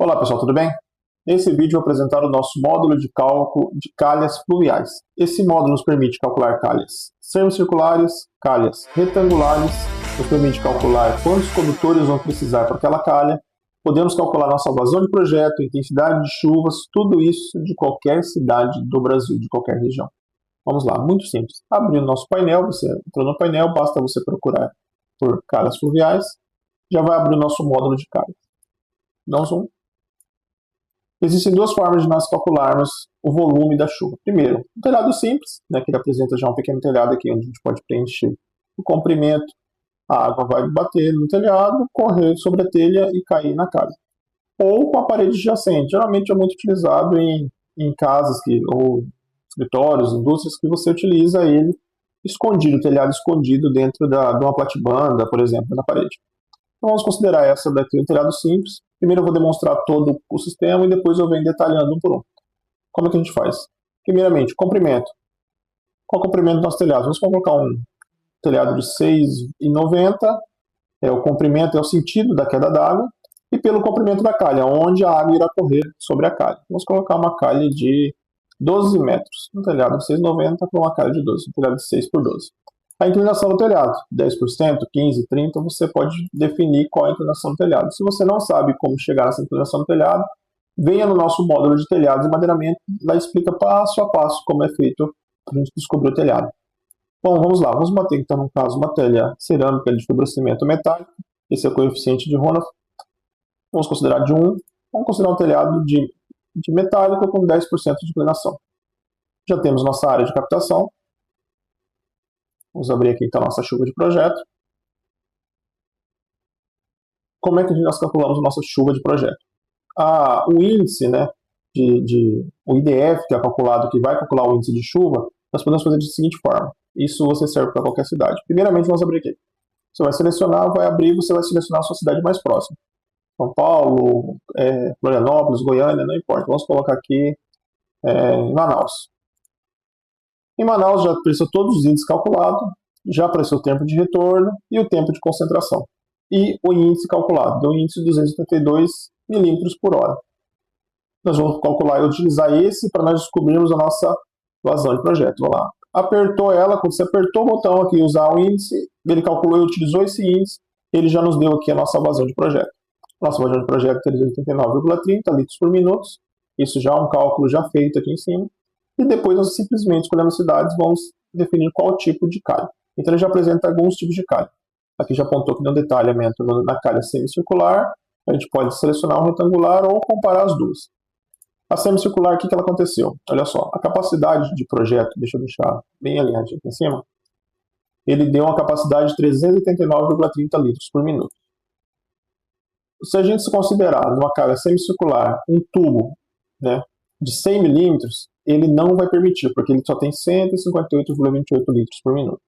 Olá pessoal, tudo bem? Nesse vídeo eu vou apresentar o nosso módulo de cálculo de calhas fluviais. Esse módulo nos permite calcular calhas semicirculares, calhas retangulares, nos permite calcular quantos condutores vão precisar para aquela calha, podemos calcular nossa vazão de projeto, intensidade de chuvas, tudo isso de qualquer cidade do Brasil, de qualquer região. Vamos lá, muito simples. Abrindo nosso painel, você entrou no painel, basta você procurar por calhas fluviais, já vai abrir o nosso módulo de calhas. Dá um zoom. Existem duas formas de nós calcularmos o volume da chuva. Primeiro, um telhado simples, né, que ele apresenta já um pequeno telhado aqui, onde a gente pode preencher o comprimento. A água vai bater no telhado, correr sobre a telha e cair na calha. Ou com a parede adjacente. Geralmente é muito utilizado em casas ou escritórios, indústrias, que você utiliza ele escondido, o telhado escondido dentro de uma platibanda, por exemplo, na parede. Então vamos considerar essa daqui um telhado simples. Primeiro eu vou demonstrar todo o sistema e depois eu venho detalhando um por um. Como é que a gente faz? Primeiramente, comprimento. Qual é o comprimento do nosso telhado? Vamos colocar um telhado de 6,90. O comprimento é o sentido da queda d'água. E pelo comprimento da calha, onde a água irá correr sobre a calha. Vamos colocar uma calha de 12 metros. Um telhado de 6,90 para uma calha de 12. Um telhado de 6 por 12. A inclinação do telhado, 10%, 15%, 30%, você pode definir qual é a inclinação do telhado. Se você não sabe como chegar nessa inclinação do telhado, venha no nosso módulo de telhados e madeiramento, lá explica passo a passo como é feito para a gente descobrir o telhado. Bom, vamos lá, vamos bater então no caso uma telha cerâmica de fibrocimento metálico, esse é o coeficiente de Honoff, vamos considerar de 1, vamos considerar um telhado de metálico com 10% de inclinação. Já temos nossa área de captação. Vamos abrir aqui então a nossa chuva de projeto. Como é que nós calculamos a nossa chuva de projeto? O índice, né, o IDF, que é calculado, que vai calcular o índice de chuva, nós podemos fazer da seguinte forma. Isso você serve para qualquer cidade. Primeiramente, vamos abrir aqui. Você vai selecionar, vai abrir, você vai selecionar a sua cidade mais próxima. São Paulo, Florianópolis, Goiânia, não importa. Vamos colocar aqui em Manaus. Em Manaus já apareceu todos os índices calculados, já apareceu o tempo de retorno e o tempo de concentração. E o índice calculado, deu um índice de 282 milímetros por hora. Nós vamos calcular e utilizar esse para nós descobrirmos a nossa vazão de projeto. Vamos lá. Apertou ela, quando você apertou o botão aqui, usar o índice, ele calculou e utilizou esse índice, ele já nos deu aqui a nossa vazão de projeto. Nossa vazão de projeto é 389,30 litros por minuto. Isso já é um cálculo já feito aqui em cima. E depois nós simplesmente escolhemos cidades, vamos definir qual tipo de calha. Então ele já apresenta alguns tipos de calha. Aqui já apontou que deu um detalhamento na calha semicircular. A gente pode selecionar um retangular ou comparar as duas. A semicircular, o que ela aconteceu? Olha só, a capacidade de projeto, deixa eu deixar bem alinhadinho aqui em cima, ele deu uma capacidade de 389,30 litros por minuto. Se a gente se considerar numa calha semicircular um tubo, né, de 100 milímetros, ele não vai permitir, porque ele só tem 158,28 litros por minuto.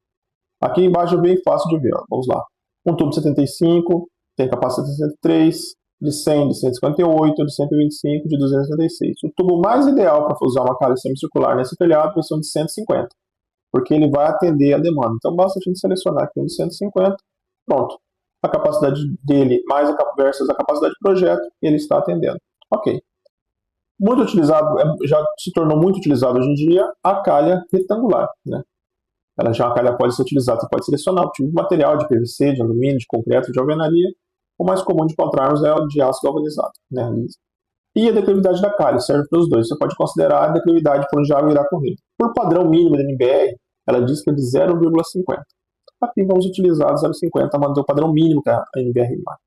Aqui embaixo é bem fácil de ver, ó. Vamos lá. Um tubo de 75, tem capacidade de 103, de 100, de 158, de 125, de 276. O tubo mais ideal para usar uma calha semicircular nesse telhado vai ser um de 150, porque ele vai atender a demanda. Então basta a gente selecionar aqui um de 150, pronto. A capacidade dele mais versus a capacidade de projeto, ele está atendendo. Ok. Muito utilizado, já se tornou muito utilizado hoje em dia a calha retangular, né? A calha pode ser utilizada, você pode selecionar o tipo de material, de PVC, de alumínio, de concreto, de alvenaria. O mais comum de encontrarmos é o de aço galvanizado, né? E a declividade da calha serve para os dois. Você pode considerar a declividade por onde a água irá correr. Por padrão mínimo da NBR, ela diz que é de 0,50. Aqui vamos utilizar 0,50, manter o padrão mínimo que a NBR marca.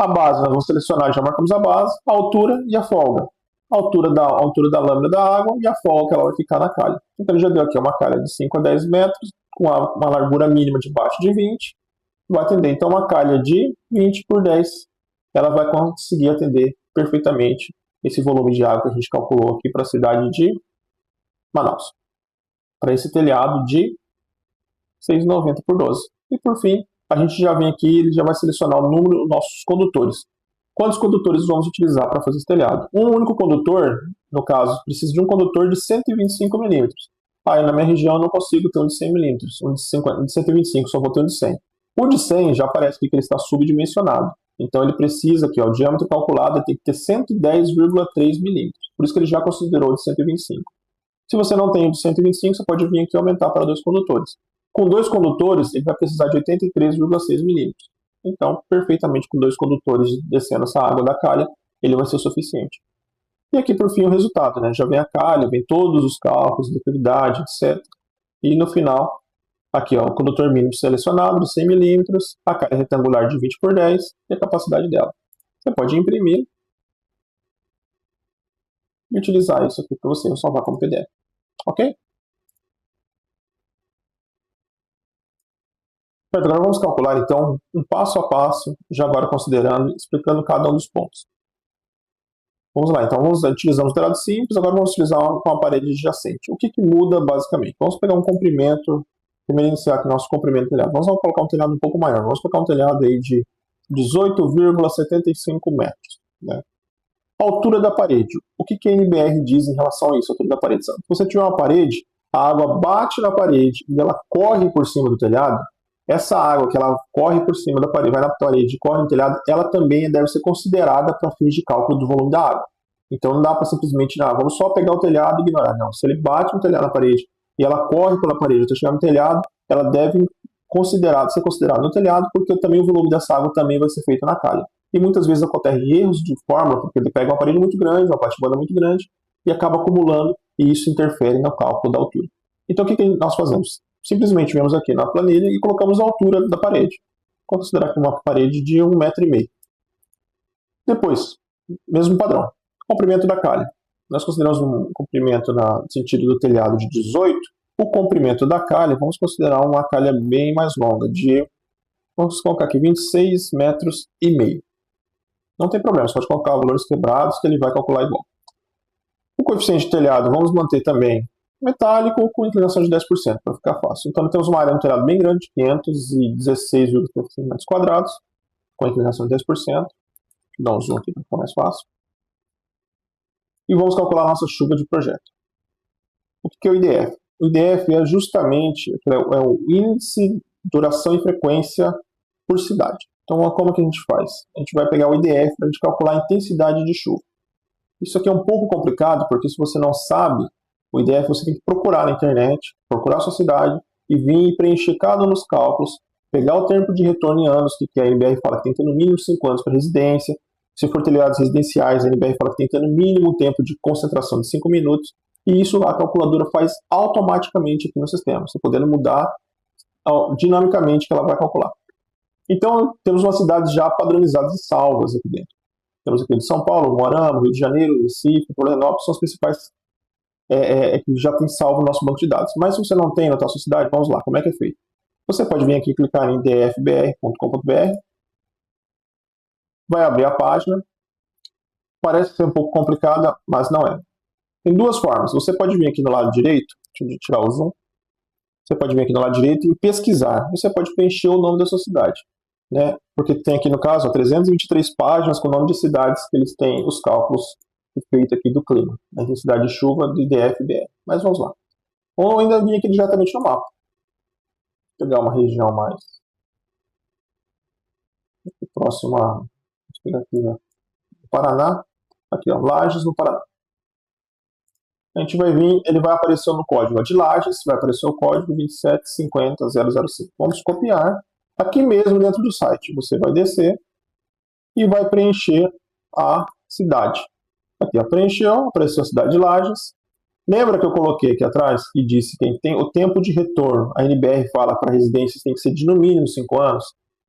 A base, nós vamos selecionar, já marcamos a base, a altura e a folga. A altura da lâmina da água e a folga que ela vai ficar na calha. Então ele já deu aqui uma calha de 5 a 10 metros, com uma largura mínima de baixo de 20. Vai atender então uma calha de 20 por 10. Ela vai conseguir atender perfeitamente esse volume de água que a gente calculou aqui para a cidade de Manaus. Para esse telhado de 6,90 por 12. E por fim, a gente já vem aqui, ele já vai selecionar o número dos nossos condutores. Quantos condutores vamos utilizar para fazer esse telhado? Um único condutor, no caso, precisa de um condutor de 125 milímetros. Aí na minha região eu não consigo ter um de 100 milímetros, um de 125, só vou ter um de 100. O de 100 já parece que ele está subdimensionado. Então ele precisa aqui, ó, o diâmetro calculado tem que ter 110,3 milímetros. Por isso que ele já considerou de 125. Se você não tem o de 125, você pode vir aqui e aumentar para 2 condutores. Com 2 condutores, ele vai precisar de 83,6 milímetros. Então, perfeitamente com 2 condutores descendo essa água da calha, ele vai ser o suficiente. E aqui, por fim, o resultado, né? Já vem a calha, vem todos os cálculos, liquididade, etc. E no final, aqui, ó, o condutor mínimo selecionado de 100 milímetros, a calha retangular de 20 por 10 e a capacidade dela. Você pode imprimir e utilizar isso aqui para você salvar como PDF. Ok? Agora vamos calcular, então, um passo a passo, já agora considerando, explicando cada um dos pontos. Vamos lá, então utilizamos o telhado simples, agora vamos utilizar uma parede adjacente. O que muda basicamente? Vamos pegar um comprimento, primeiro iniciar aqui nosso comprimento do telhado. Vamos colocar um telhado um pouco maior, vamos colocar um telhado aí de 18,75 metros. Né? Altura da parede. O que a NBR diz em relação a isso, a altura da parede? Se você tiver uma parede, a água bate na parede e ela corre por cima do telhado, essa água que ela corre por cima da parede, vai na parede e corre no telhado, ela também deve ser considerada para fins de cálculo do volume da água. Então não dá para simplesmente, vamos só pegar o telhado e ignorar. Não, se ele bate no telhado na parede e ela corre pela parede até chegar no telhado, ela deve ser considerada no telhado, porque também o volume dessa água também vai ser feito na calha. E muitas vezes acontece erros de fórmula, porque ele pega uma parede muito grande, uma parte de banda muito grande, e acaba acumulando, e isso interfere no cálculo da altura. Então o que nós fazemos? Simplesmente viemos aqui na planilha e colocamos a altura da parede. Vou considerar aqui uma parede de 1,5 m. Depois, mesmo padrão, comprimento da calha. Nós consideramos um comprimento no sentido do telhado de 18. O comprimento da calha, vamos considerar uma calha bem mais longa, vamos colocar aqui 26 metros e meio. Não tem problema, você pode colocar valores quebrados que ele vai calcular igual. O coeficiente de telhado, vamos manter também metálico com inclinação de 10%, para ficar fácil. Então, temos uma área de telhado bem grande, 516,35 metros quadrados, com inclinação de 10%. Dá um zoom aqui para ficar mais fácil. E vamos calcular a nossa chuva de projeto. O que é o IDF? O IDF é justamente o índice, duração e frequência por cidade. Então, como que a gente faz? A gente vai pegar o IDF para a gente calcular a intensidade de chuva. Isso aqui é um pouco complicado, porque se você não sabe o IDF, você tem que procurar na internet, procurar a sua cidade e vir e preencher cada um dos cálculos, pegar o tempo de retorno em anos, que a NBR fala que tem que ter no mínimo 5 anos para residência. Se for telhados residenciais, a NBR fala que tem que ter no mínimo tempo de concentração de 5 minutos. E isso a calculadora faz automaticamente aqui no sistema, você podendo mudar dinamicamente que ela vai calcular. Então, temos umas cidades já padronizadas e salvas aqui dentro. Temos aqui de São Paulo, Moarama, Rio de Janeiro, Recife, Florianópolis, são as principais que já tem salvo o nosso banco de dados. Mas se você não tem na sua cidade, vamos lá, como é que é feito? Você pode vir aqui e clicar em dfbr.com.br, vai abrir a página, parece ser um pouco complicada, mas não é. Tem duas formas, você pode vir aqui no lado direito, deixa eu tirar o zoom, você pode vir aqui no lado direito e pesquisar, você pode preencher o nome da sua cidade, né? Porque tem aqui no caso 323 páginas com o nome de cidades que eles têm os cálculos feitos aqui do clima, da intensidade de chuva do IDF-BR. Mas vamos lá. Ou ainda vim aqui diretamente no mapa. Vou pegar uma região mais próxima, aqui no Paraná, aqui ó, Lages no Paraná. A gente vai vir, ele vai aparecer no código de Lages, vai aparecer o código 2750005. Vamos copiar aqui mesmo dentro do site. Você vai descer e vai preencher a cidade. Aqui, ó, preencheu, apareceu a cidade de Lages. Lembra que eu coloquei aqui atrás e disse que tem o tempo de retorno, a NBR fala para residências tem que ser de no mínimo 5 anos,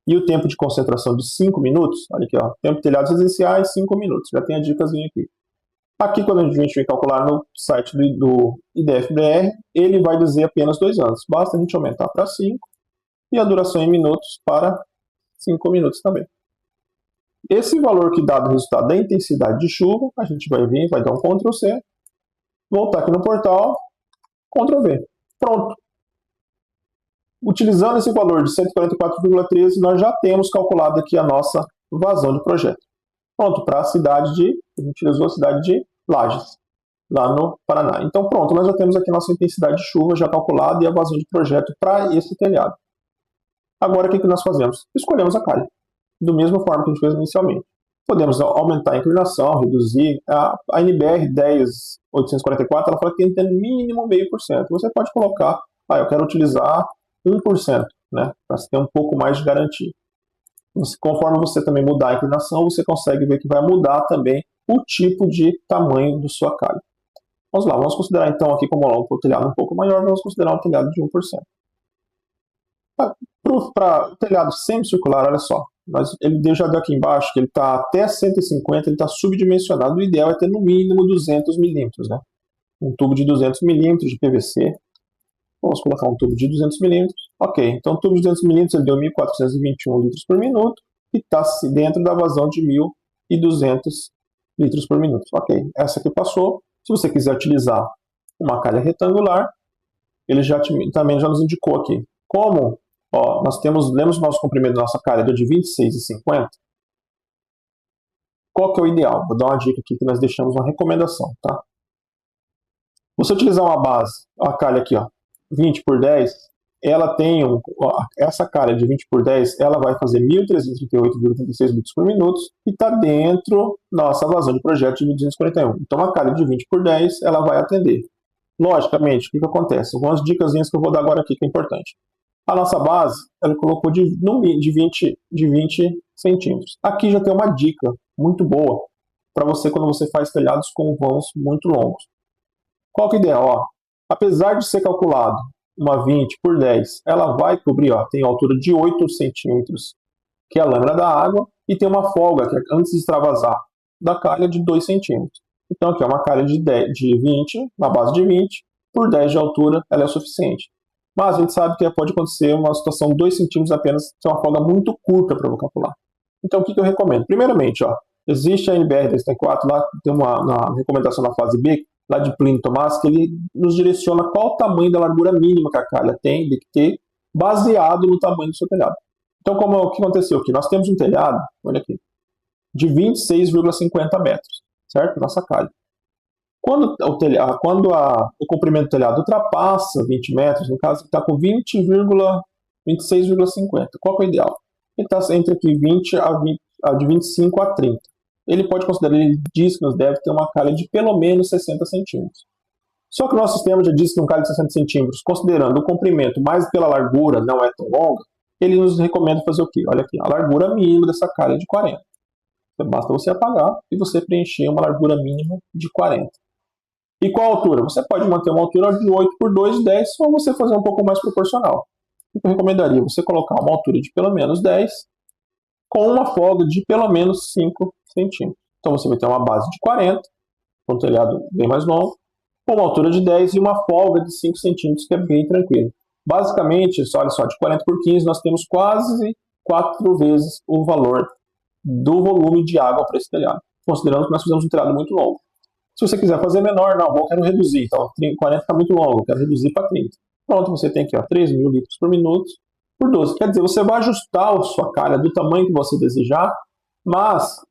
e o tempo de concentração de 5 minutos, olha aqui, ó, tempo de telhados residenciais, 5 minutos, já tem a dicasinha aqui. Aqui, quando a gente vem calcular no site do IDF-BR, ele vai dizer apenas 2 anos, basta a gente aumentar para 5, e a duração em minutos para 5 minutos também. Esse valor que dá do resultado da intensidade de chuva, a gente vai vir, vai dar um Ctrl C, voltar aqui no portal, Ctrl V. Pronto. Utilizando esse valor de 144,13, nós já temos calculado aqui a nossa vazão de projeto. Pronto, para a cidade a gente utilizou a cidade de Lages, lá no Paraná. Então pronto, nós já temos aqui a nossa intensidade de chuva já calculada e a vazão de projeto para esse telhado. Agora o que nós fazemos? Escolhemos a calha. da mesma forma que a gente fez inicialmente. Podemos aumentar a inclinação, reduzir. A NBR 10844, ela fala que tem que ter no mínimo 0,5%. Você pode colocar, eu quero utilizar 1%, né, para ter um pouco mais de garantia. Conforme você também mudar a inclinação, você consegue ver que vai mudar também o tipo de tamanho da sua calha. Vamos lá, vamos considerar então aqui como um telhado um pouco maior, vamos considerar um telhado de 1%. Para o telhado semicircular, olha só, ele já deu aqui embaixo que ele está até 150, ele está subdimensionado. O ideal é ter no mínimo 200 milímetros, né? Um tubo de 200 milímetros de PVC. Vamos colocar um tubo de 200 milímetros. Ok, então o tubo de 200 milímetros ele deu 1.421 litros por minuto e está dentro da vazão de 1.200 litros por minuto. Ok, essa aqui passou. Se você quiser utilizar uma calha retangular, ele também já nos indicou aqui. Como lemos o nosso comprimento da nossa calha de 26,50. Qual que é o ideal? Vou dar uma dica aqui que nós deixamos uma recomendação, tá? Você utilizar uma base, a calha aqui, 20 por 10, ela tem essa calha de 20 por 10, ela vai fazer 1.338,36 litros por minuto e está dentro da nossa vazão de projeto de 1.241. Então, a calha de 20 por 10, ela vai atender. Logicamente, o que acontece? Algumas dicas que eu vou dar agora aqui que é importante. A nossa base, ela colocou de 20 centímetros. Aqui já tem uma dica muito boa para você quando você faz telhados com vãos muito longos. Qual que é a ideia? Apesar de ser calculado uma 20 por 10, ela vai cobrir, tem altura de 8 centímetros, que é a lâmina da água, e tem uma folga, que é antes de extravasar da calha, de 2 centímetros. Então aqui é uma calha de 20, na base de 20, por 10 de altura, ela é o suficiente. Mas a gente sabe que pode acontecer uma situação 2 centímetros apenas, que é uma folga muito curta para eu calcular. Então o que eu recomendo? Primeiramente, existe a NBR 1034, lá tem uma recomendação na fase B, lá de Plínio Tomás, que ele nos direciona qual o tamanho da largura mínima que a calha tem de que ter, baseado no tamanho do seu telhado. Então, o que aconteceu aqui? Nós temos um telhado, olha aqui, de 26,50 metros, certo? Nossa calha. Quando o comprimento do telhado ultrapassa 20 metros, no caso, está com 26,50. Qual que é o ideal? Ele está entre aqui de 25 a 30. Ele pode considerar, ele diz que nos deve ter uma calha de pelo menos 60 centímetros. Só que o nosso sistema já diz que um calha de 60 centímetros, considerando o comprimento mais pela largura, não é tão longa, ele nos recomenda fazer o quê? Olha aqui, a largura mínima dessa calha é de 40. Basta você apagar e você preencher uma largura mínima de 40. E qual a altura? Você pode manter uma altura de 8 por 2, 10, ou você fazer um pouco mais proporcional. Eu recomendaria você colocar uma altura de pelo menos 10, com uma folga de pelo menos 5 centímetros. Então você vai ter uma base de 40, com um telhado bem mais longo, com uma altura de 10 e uma folga de 5 centímetros, que é bem tranquilo. Basicamente, olha só, de 40 por 15, nós temos quase 4 vezes o valor do volume de água para esse telhado, considerando que nós fizemos um telhado muito longo. Se você quiser fazer menor, não, eu quero reduzir, então 40 está muito longo, eu quero reduzir para 30. Pronto, você tem aqui 3.000 litros por minuto por 12. Quer dizer, você vai ajustar a sua calha do tamanho que você desejar, mas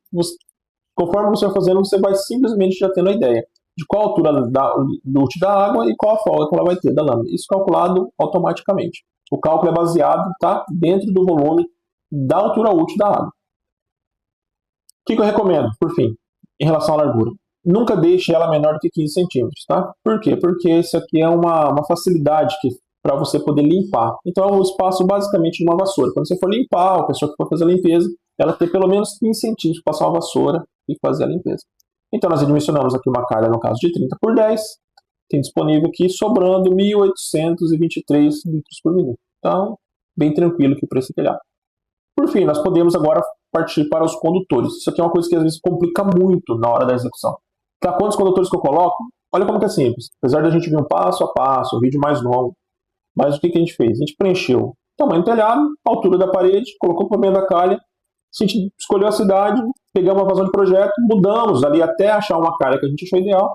conforme você vai fazendo, você vai simplesmente já tendo a ideia de qual a altura do útil da água e qual a folga que ela vai ter da lâmina. Isso calculado automaticamente. O cálculo é baseado dentro do volume da altura útil da água. O que eu recomendo, por fim, em relação à largura? Nunca deixe ela menor do que 15 centímetros, tá? Por quê? Porque isso aqui é uma facilidade para você poder limpar. Então é um espaço basicamente de uma vassoura. Quando você for limpar, a pessoa que for fazer a limpeza, ela tem pelo menos 15 centímetros para passar uma vassoura e fazer a limpeza. Então nós dimensionamos aqui uma calha, no caso de 30 por 10, tem disponível aqui, sobrando 1.823 litros por minuto. Então, bem tranquilo aqui para esse telhado. Por fim, nós podemos agora partir para os condutores. Isso aqui é uma coisa que às vezes complica muito na hora da execução. Quantos condutores que eu coloco? Olha como que é simples. Apesar da gente ver um passo a passo, um vídeo mais longo, mas o que a gente fez? A gente preencheu o tamanho do telhado, a altura da parede, colocou para o meio da calha, a gente escolheu a cidade, pegamos a vazão de projeto, mudamos ali até achar uma calha que a gente achou ideal.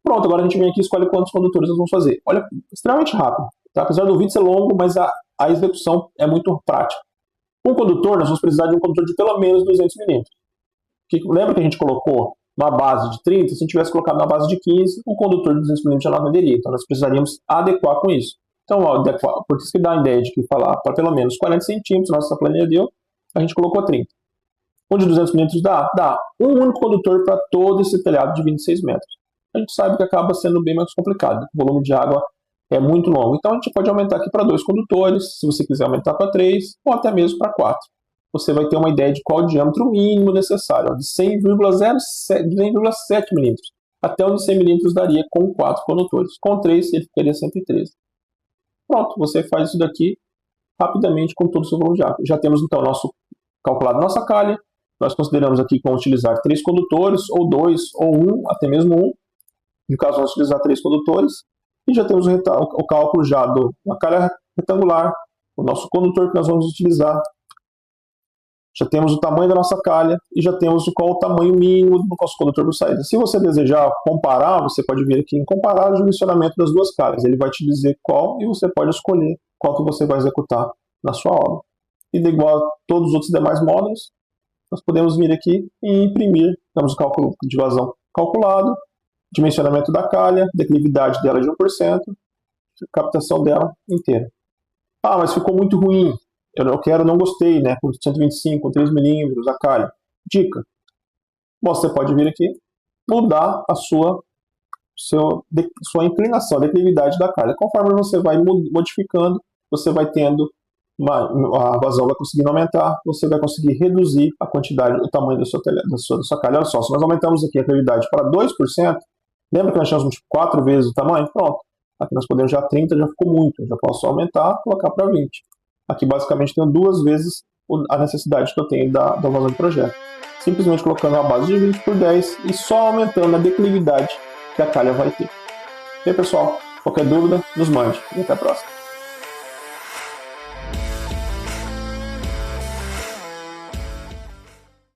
Pronto, agora a gente vem aqui e escolhe quantos condutores nós vamos fazer. Olha, extremamente rápido. Tá? Apesar do vídeo ser longo, mas a execução é muito prática. Um condutor, nós vamos precisar de um condutor de pelo menos 200 milímetros. Lembra que a gente colocou uma base de 30? Se a gente tivesse colocado uma base de 15, o condutor de 200 milímetros já não atenderia. Então nós precisaríamos adequar com isso. Então, por isso que dá a ideia de que falar para pelo menos 40 centímetros, nossa planilha deu, a gente colocou 30. Um de 200 milímetros dá? Dá. Um único condutor para todo esse telhado de 26 metros. A gente sabe que acaba sendo bem mais complicado. O volume de água é muito longo. Então a gente pode aumentar aqui para 2 condutores, se você quiser aumentar para 3, ou até mesmo para 4. Você vai ter uma ideia de qual o diâmetro mínimo necessário, de 100,7 milímetros. Até onde 100 milímetros daria com 4 condutores. Com 3 ele ficaria 113. Pronto, você faz isso daqui rapidamente com todo o seu volume de água. Já temos então calculado nossa calha. Nós consideramos aqui como utilizar 3 condutores, ou 2, ou 1, até mesmo 1. No caso, vamos utilizar 3 condutores. E já temos o cálculo já da calha retangular, o nosso condutor que nós vamos utilizar. Já temos o tamanho da nossa calha e já temos qual o tamanho mínimo do nosso condutor por saída. Se você desejar comparar, você pode vir aqui em comparar o dimensionamento das duas calhas. Ele vai te dizer qual e você pode escolher qual que você vai executar na sua obra. E de igual a todos os outros demais módulos, nós podemos vir aqui e imprimir. Temos o cálculo de vazão calculado, dimensionamento da calha, declividade dela de 1%, captação dela inteira. Ah, mas ficou muito ruim. Eu não gostei, né? Com 125, com 3 milímetros, a calha. Dica. Você pode vir aqui, mudar a sua inclinação, a declividade da calha. Conforme você vai modificando, você vai tendo, a vazão vai conseguindo aumentar, você vai conseguir reduzir a quantidade, o tamanho da sua calha. Olha só, se nós aumentamos aqui a declividade para 2%, lembra que nós tínhamos 4 vezes o tamanho? Pronto. Aqui nós podemos já 30, já ficou muito. Eu já posso aumentar, colocar para 20. Aqui basicamente tenho 2 vezes a necessidade que eu tenho da vazão de projeto. Simplesmente colocando a base de 20 por 10 e só aumentando a declividade que a calha vai ter. E aí, pessoal, qualquer dúvida, nos mande. E até a próxima.